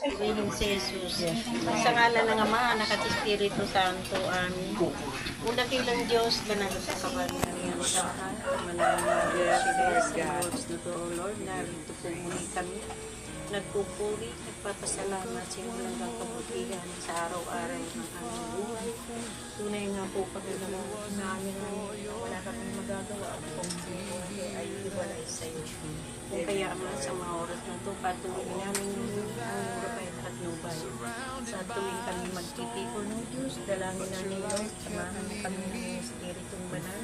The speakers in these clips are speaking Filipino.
Purihin si Jesus. Sa ngalan ng Ama, Anak at Espiritu Santo. Amen. Una kilang Diyos, banal sa kabanyan sa lahat. Manalangin Diyos, Lord, to O Lord, narito po muli kami. Nagpupuri, nagpapasalamat sa iyong langgang kabutihan sa araw-araw ng aming buhay. Tunay nga po, Panginoon, namin wala kami magagawa kung buhay ay iwalay sa iyo. Kung kaya man sa mga oras na ito, patuloy namin ang urapay at lubay. Sa tuwing kami magtitipon ng Diyos, dalangin namin Lord, samahan mo kami ng Espiritong Banal.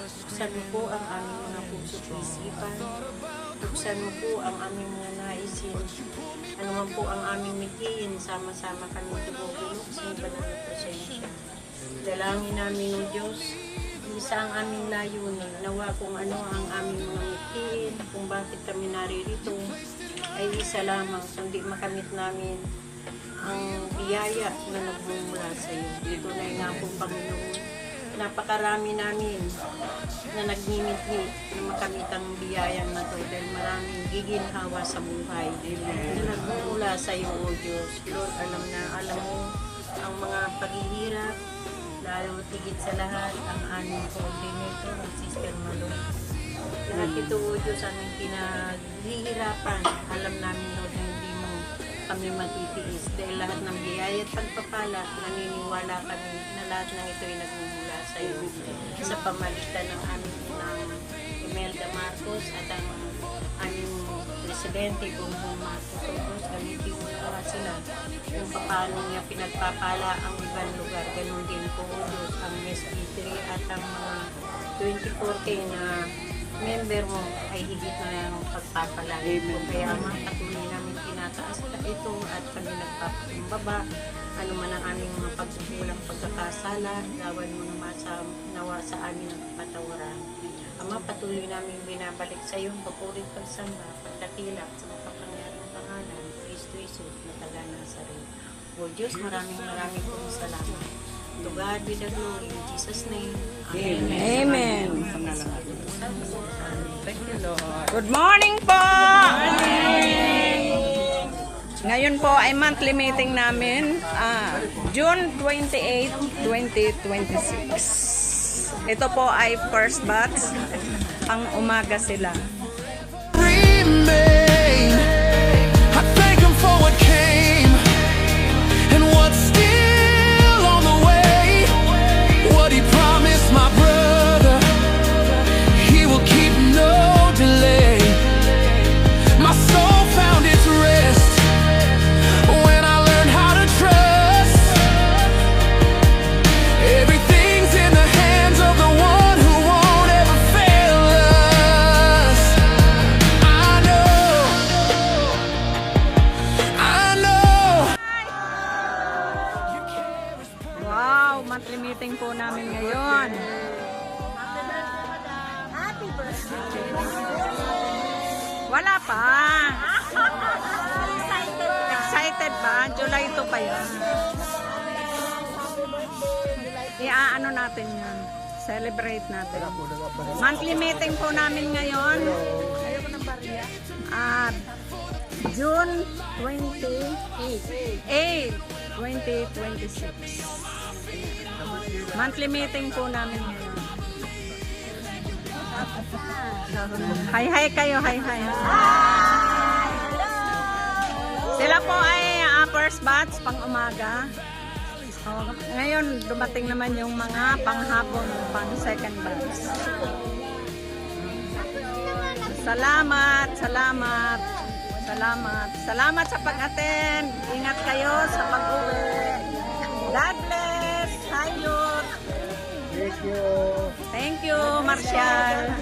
Buksan mo po ang aming mga puso at isipan. Buksan mo po ang aming mga naisin. Ano man po ang aming mithiin, sama-sama kami tubog-bulok sa iyong banal na presensya. Dalangin namin ng Diyos, isa ang aming layunin, nawa kung ano ang aming mga mithiin, kung bakit kami naririto, ay isa lamang, kundi makamit namin ang biyaya na nagmumula sa iyo. Dito na nga po, Panginoon, napakarami namin na nagmimit-mit na makamit ang biyayang na ito dahil maraming giginhawa sa buhay na nagmumula sa iyo, O Diyos. Lord, alam mo ang mga paghihirap, lalo tigit sa lahat ang aming coordinator, ang Sister Malo. Lahat ito, O Diyos, aming pinaghihirapan. Alam namin, Lord, na hindi mo kami matitiis dahil lahat ng biyaya at pagpapala, naniniwala kami na lahat ng ito ay nagmumula sa iyo sa pamalitan ng aming inang Imelda Marcos at ang aming Presidente Bongbong Marcos. O Diyos, gamitin mo na sila kung paano niya pinagpapala ang ibang lugar. Ganun din po, O Diyos, ang SB3 at ang mga 24K na member mo ay higit na yung pagpapalagi mo. Kaya patuloy namin tinataas na ito at kami nagpapakumbaba. Ano man ang aming mga pagkukulang pagkakasala, gawan mo nawa sa amin ang kapatawaran. Ama, patuloy namin binabalik sa iyo, papurit pagsamba, pagkakilap sa makapangyarang pangalan, Kristo Jesus na taga Nazaret. O Diyos, maraming pong salamat. To God be the glory in Jesus' name. Amen. Amen. Thank you, Lord. Good morning po! Ngayon po ay monthly meeting namin, June 28, 2026. Ito po ay first batch, pang umaga sila. Remain. I thank him for what came and what's still on the way. What he promised my brother, he will keep no delay. My soul found its rest when I learned how to trust. Everything's in the hands of the one who won't ever fail us. I know. Wow, monthly meeting po namin ngayon. Happy birthday! Wala pa. Excited ka? Excited ba? July 2 pa yun. Iaano natin yun. Celebrate natin. Monthly meeting po namin ngayon. June 28, 2026. Monthly meeting po namin ngayon. Hi kayo, hi. Sila po ay first batch pang umaga. Ngayon dumating naman yung mga panghapon, pang second batch. Salamat sa pag-attend. Ingat kayo sa pag-uwi. God bless. Hayot. Thank you, Marshall.